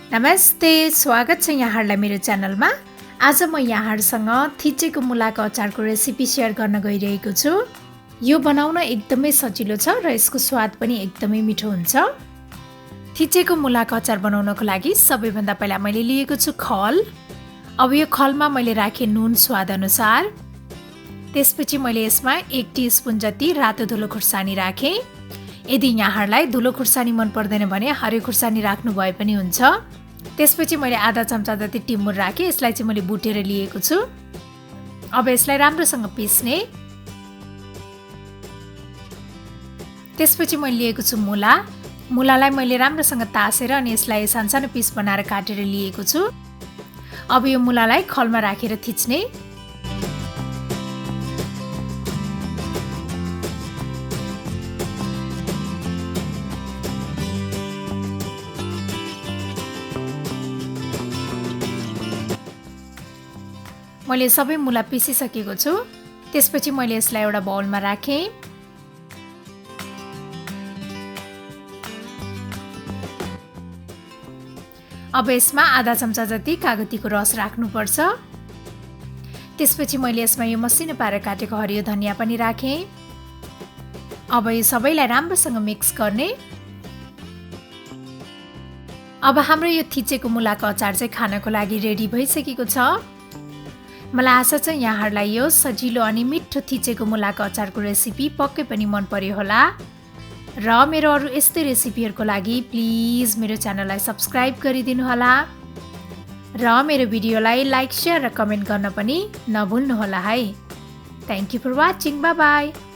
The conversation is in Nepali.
नमस्ते, स्वागत छ यहाँहरूलाई मेरो च्यानलमा। आज म यहाँहरूसँग थिचेको मुलाको अचारको रेसिपी सेयर गर्न गइरहेको छु। यो बनाउन एकदमै सजिलो छ र यसको स्वाद पनि एकदमै मिठो हुन्छ। थिचेको मुलाको अचार बनाउनको लागि सबैभन्दा पहिला मैले लिएको छु खल। अब यो खलमा मैले राखेँ नुन स्वाद अनुसार। त्यसपछि मैले यसमा 1 टीस्पुन जति रातो धुलो खुर्सानी राखेँ। यदि यहाँहरूलाई धुलो खुर्सानी मन पर्दैन भने हरियो खुर्सानी राख्नु भए पनि हुन्छ। त्यसपछि मैले आधा चम्चा जति टिमुर राखेँ। यसलाई चाहिँ मैले बुटेर लिएको छु। अब यसलाई राम्रोसँग पिस्ने। त्यसपछि मैले लिएको छु मुला। मुलालाई मैले राम्रोसँग तासेर अनि यसलाई सानसानो पिस बनाएर काटेर लिएको छु। अब यो मुलालाई खलमा राखेर थिच्ने। मैले सबै मुला पिसिसकेको छु। त्यसपछि मैले यसलाई एउटा बाउलमा राखेँ। अब यसमा आधा चम्चा जति कागतीको रस राख्नुपर्छ। त्यसपछि मैले यसमा यो मसिनो पारेर काटेको हरियो धनिया पनि राखेँ। अब यो सबैलाई राम्रोसँग मिक्स गर्ने। अब हाम्रो यो थिचेको मुलाको अचार चाहिँ खानको लागि रेडी भइसकेको छ। मलाई आशा छ यहाँहरूलाई यो सजिलो अनि मिठो थिचेको मुलाको अचारको रेसिपी पक्कै पनि मन पर्यो होला। र मेरो अरू यस्तै रेसिपीहरूको लागि प्लिज मेरो च्यानललाई सब्स्क्राइब गरिदिनु होला। र मेरो भिडियोलाई लाइक, शेयर र कमेन्ट गर्न पनि नभुल्नु होला है। Thank you for watching. Bye by.